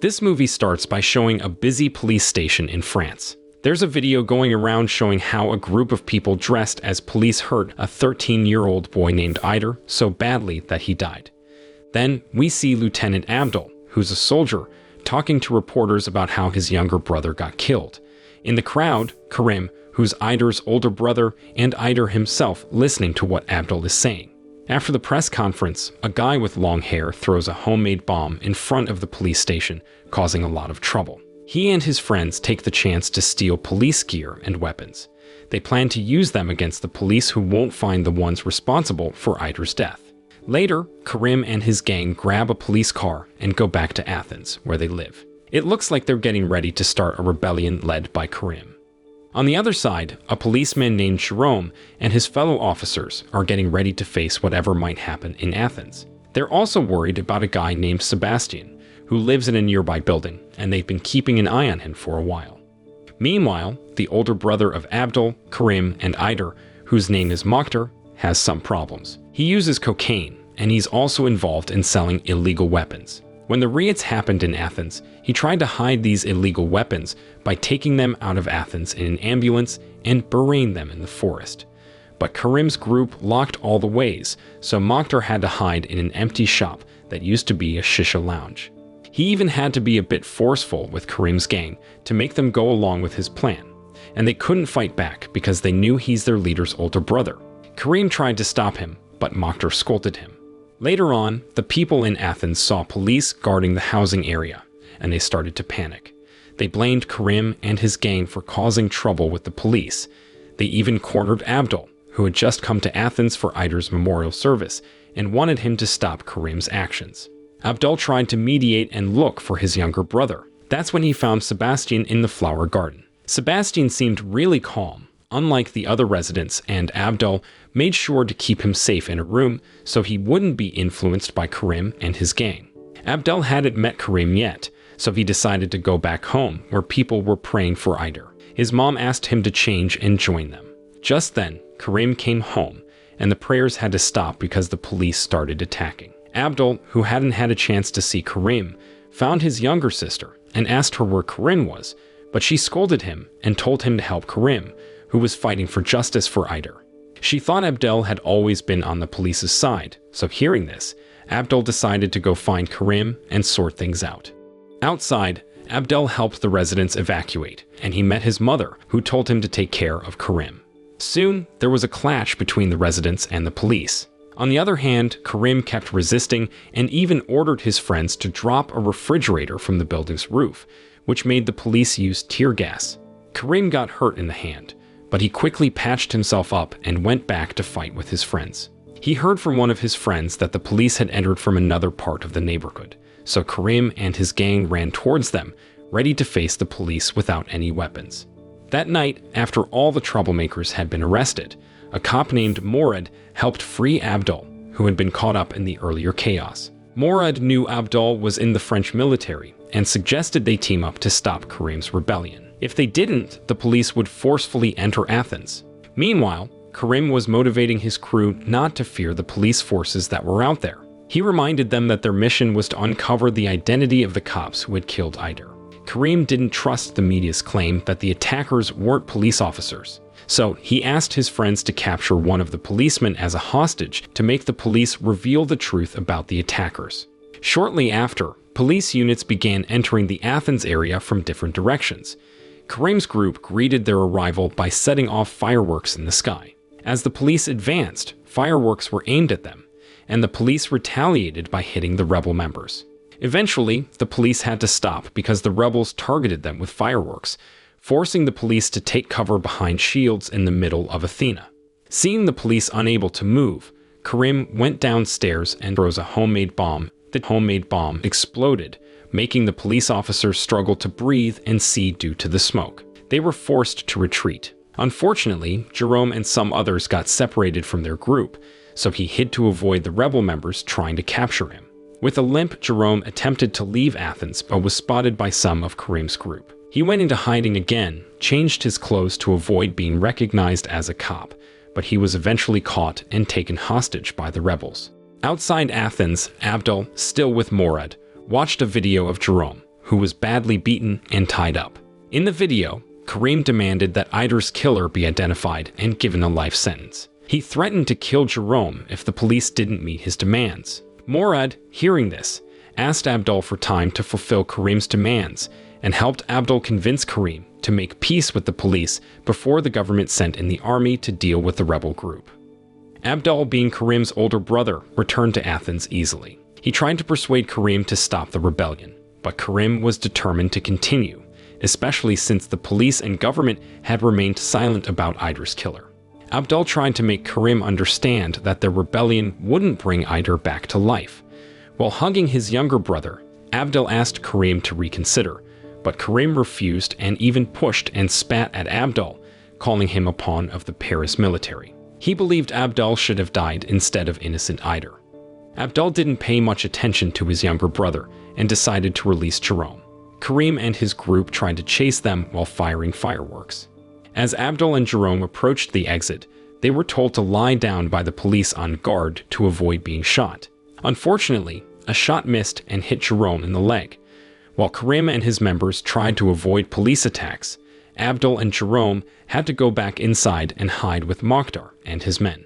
This movie starts by showing a busy police station in France. There's a video going around showing how a group of people dressed as police hurt a 13-year-old boy named Ider so badly that he died. Then we see Lieutenant Abdul, who's a soldier, talking to reporters about how his younger brother got killed. In the crowd, Karim, who's Ider's older brother, and Ider himself listening to what Abdul is saying. After the press conference, a guy with long hair throws a homemade bomb in front of the police station, causing a lot of trouble. He and his friends take the chance to steal police gear and weapons. They plan to use them against the police who won't find the ones responsible for Ider's death. Later, Karim and his gang grab a police car and go back to Athens, where they live. It looks like they're getting ready to start a rebellion led by Karim. On the other side, a policeman named Jerome and his fellow officers are getting ready to face whatever might happen in Athens. They're also worried about a guy named Sebastian, who lives in a nearby building, and they've been keeping an eye on him for a while. Meanwhile, the older brother of Abdul, Karim, and Ider, whose name is Mokhtar, has some problems. He uses cocaine, and he's also involved in selling illegal weapons. When the riots happened in Athens, he tried to hide these illegal weapons by taking them out of Athens in an ambulance and burying them in the forest. But Karim's group locked all the ways, so Mokhtar had to hide in an empty shop that used to be a shisha lounge. He even had to be a bit forceful with Karim's gang to make them go along with his plan, and they couldn't fight back because they knew he's their leader's older brother. Karim tried to stop him, but Mokhtar scolded him. Later on, the people in Athens saw police guarding the housing area, and they started to panic. They blamed Karim and his gang for causing trouble with the police. They even cornered Abdul, who had just come to Athens for Ider's memorial service, and wanted him to stop Karim's actions. Abdul tried to mediate and look for his younger brother. That's when he found Sebastian in the flower garden. Sebastian seemed really calm, unlike the other residents, and Abdul made sure to keep him safe in a room so he wouldn't be influenced by Karim and his gang. Abdul hadn't met Karim yet, so he decided to go back home where people were praying for Ider. His mom asked him to change and join them. Just then, Karim came home, and the prayers had to stop because the police started attacking. Abdul, who hadn't had a chance to see Karim, found his younger sister and asked her where Karim was, but she scolded him and told him to help Karim, who was fighting for justice for Ider. She thought Abdul had always been on the police's side, so hearing this, Abdul decided to go find Karim and sort things out. Outside, Abdul helped the residents evacuate, and he met his mother, who told him to take care of Karim. Soon, there was a clash between the residents and the police. On the other hand, Karim kept resisting and even ordered his friends to drop a refrigerator from the building's roof, which made the police use tear gas. Karim got hurt in the hand, but he quickly patched himself up and went back to fight with his friends. He heard from one of his friends that the police had entered from another part of the neighborhood, so Karim and his gang ran towards them, ready to face the police without any weapons. That night, after all the troublemakers had been arrested, a cop named Morad helped free Abdul, who had been caught up in the earlier chaos. Morad knew Abdul was in the French military and suggested they team up to stop Karim's rebellion. If they didn't, the police would forcefully enter Athens. Meanwhile, Karim was motivating his crew not to fear the police forces that were out there. He reminded them that their mission was to uncover the identity of the cops who had killed Ider. Karim didn't trust the media's claim that the attackers weren't police officers, so he asked his friends to capture one of the policemen as a hostage to make the police reveal the truth about the attackers. Shortly after, police units began entering the Athens area from different directions. Karim's group greeted their arrival by setting off fireworks in the sky. As the police advanced, fireworks were aimed at them, and the police retaliated by hitting the rebel members. Eventually, the police had to stop because the rebels targeted them with fireworks, forcing the police to take cover behind shields in the middle of Athena. Seeing the police unable to move, Karim went downstairs and throws a homemade bomb. The homemade bomb exploded, making the police officers struggle to breathe and see due to the smoke. They were forced to retreat. Unfortunately, Jerome and some others got separated from their group, so he hid to avoid the rebel members trying to capture him. With a limp, Jerome attempted to leave Athens but was spotted by some of Karim's group. He went into hiding again, changed his clothes to avoid being recognized as a cop, but he was eventually caught and taken hostage by the rebels. Outside Athens, Abdul, still with Morad, watched a video of Jerome, who was badly beaten and tied up. In the video, Karim demanded that Ider's killer be identified and given a life sentence. He threatened to kill Jerome if the police didn't meet his demands. Morad, hearing this, asked Abdul for time to fulfill Karim's demands and helped Abdul convince Karim to make peace with the police before the government sent in the army to deal with the rebel group. Abdul, being Karim's older brother, returned to Athens easily. He tried to persuade Karim to stop the rebellion, but Karim was determined to continue, especially since the police and government had remained silent about Ider's killer. Abdul tried to make Karim understand that the rebellion wouldn't bring Ider back to life. While hugging his younger brother, Abdul asked Karim to reconsider, but Karim refused and even pushed and spat at Abdul, calling him a pawn of the Paris military. He believed Abdul should have died instead of innocent Ider. Abdul didn't pay much attention to his younger brother and decided to release Jerome. Karim and his group tried to chase them while firing fireworks. As Abdul and Jerome approached the exit, they were told to lie down by the police on guard to avoid being shot. Unfortunately, a shot missed and hit Jerome in the leg. While Karim and his members tried to avoid police attacks, Abdul and Jerome had to go back inside and hide with Mokhtar and his men.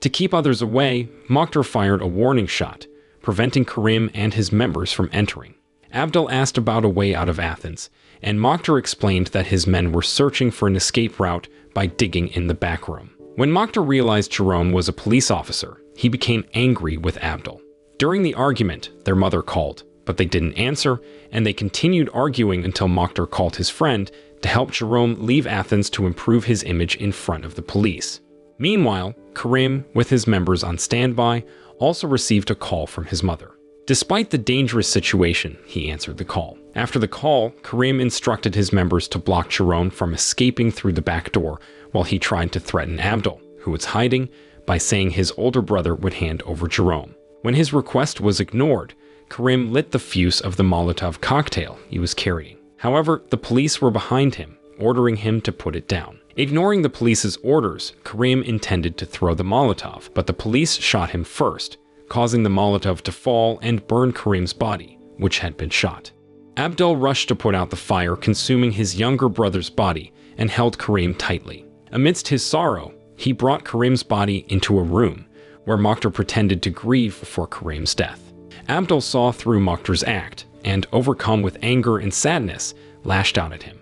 To keep others away, Mokhtar fired a warning shot, preventing Karim and his members from entering. Abdul asked about a way out of Athens, and Mokhtar explained that his men were searching for an escape route by digging in the back room. When Mokhtar realized Jerome was a police officer, he became angry with Abdul. During the argument, their mother called, but they didn't answer, and they continued arguing until Mokhtar called his friend to help Jerome leave Athens to improve his image in front of the police. Meanwhile, Karim, with his members on standby, also received a call from his mother. Despite the dangerous situation, he answered the call. After the call, Karim instructed his members to block Jerome from escaping through the back door while he tried to threaten Abdul, who was hiding, by saying his older brother would hand over Jerome. When his request was ignored, Karim lit the fuse of the Molotov cocktail he was carrying. However, the police were behind him, ordering him to put it down. Ignoring the police's orders, Karim intended to throw the Molotov, but the police shot him first, causing the Molotov to fall and burn Karim's body, which had been shot. Abdul rushed to put out the fire, consuming his younger brother's body, and held Karim tightly. Amidst his sorrow, he brought Karim's body into a room, where Mokhtar pretended to grieve for Karim's death. Abdul saw through Mokhtar's act, and overcome with anger and sadness, lashed out at him.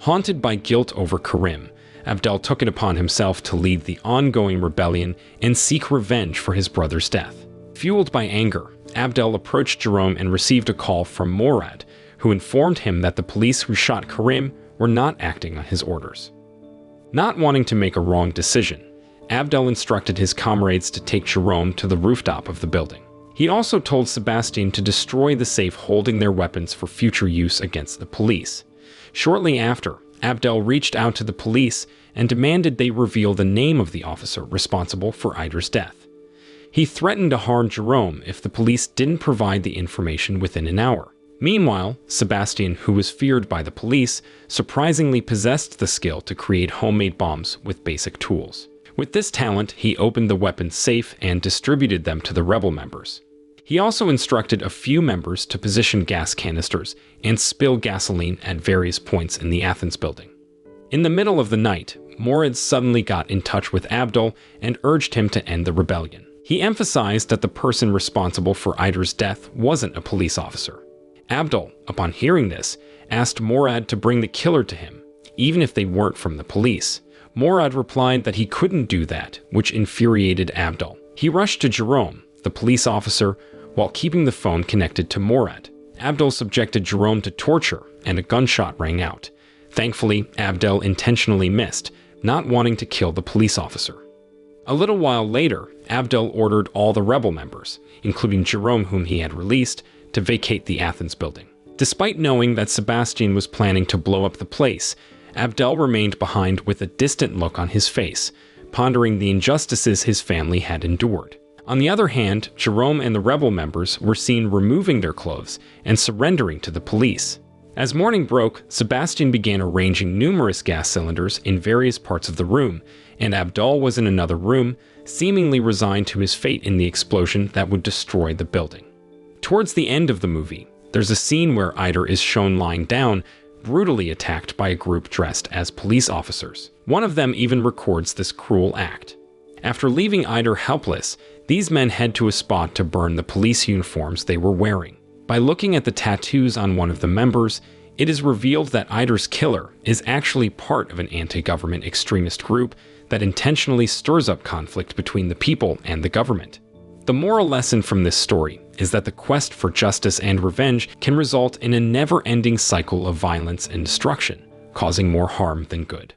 Haunted by guilt over Karim, Abdul took it upon himself to lead the ongoing rebellion and seek revenge for his brother's death. Fueled by anger, Abdul approached Jerome and received a call from Morad, who informed him that the police who shot Karim were not acting on his orders. Not wanting to make a wrong decision, Abdul instructed his comrades to take Jerome to the rooftop of the building. He also told Sebastian to destroy the safe holding their weapons for future use against the police. Shortly after, Abdul reached out to the police and demanded they reveal the name of the officer responsible for Ider's death. He threatened to harm Jerome if the police didn't provide the information within an hour. Meanwhile, Sebastian, who was feared by the police, surprisingly possessed the skill to create homemade bombs with basic tools. With this talent, he opened the weapons safe and distributed them to the rebel members. He also instructed a few members to position gas canisters and spill gasoline at various points in the Athens building. In the middle of the night, Morad suddenly got in touch with Abdul and urged him to end the rebellion. He emphasized that the person responsible for Ider's death wasn't a police officer. Abdul, upon hearing this, asked Morad to bring the killer to him, even if they weren't from the police. Morad replied that he couldn't do that, which infuriated Abdul. He rushed to Jerome, the police officer, while keeping the phone connected to Morad. Abdul subjected Jerome to torture, and a gunshot rang out. Thankfully, Abdul intentionally missed, not wanting to kill the police officer. A little while later, Abdul ordered all the rebel members, including Jerome, whom he had released, to vacate the Athens building. Despite knowing that Sebastian was planning to blow up the place, Abdul remained behind with a distant look on his face, pondering the injustices his family had endured. On the other hand, Jerome and the rebel members were seen removing their clothes and surrendering to the police. As morning broke, Sebastian began arranging numerous gas cylinders in various parts of the room, and Abdul was in another room, seemingly resigned to his fate in the explosion that would destroy the building. Towards the end of the movie, There's a scene where Eider is shown lying down, brutally attacked by a group dressed as police officers. One of them even records this cruel act. After leaving Eider helpless, these men head to a spot to burn the police uniforms they were wearing. By looking at the tattoos on one of the members, it is revealed that Eider's killer is actually part of an anti-government extremist group that intentionally stirs up conflict between the people and the government. The moral lesson from this story is that the quest for justice and revenge can result in a never-ending cycle of violence and destruction, causing more harm than good.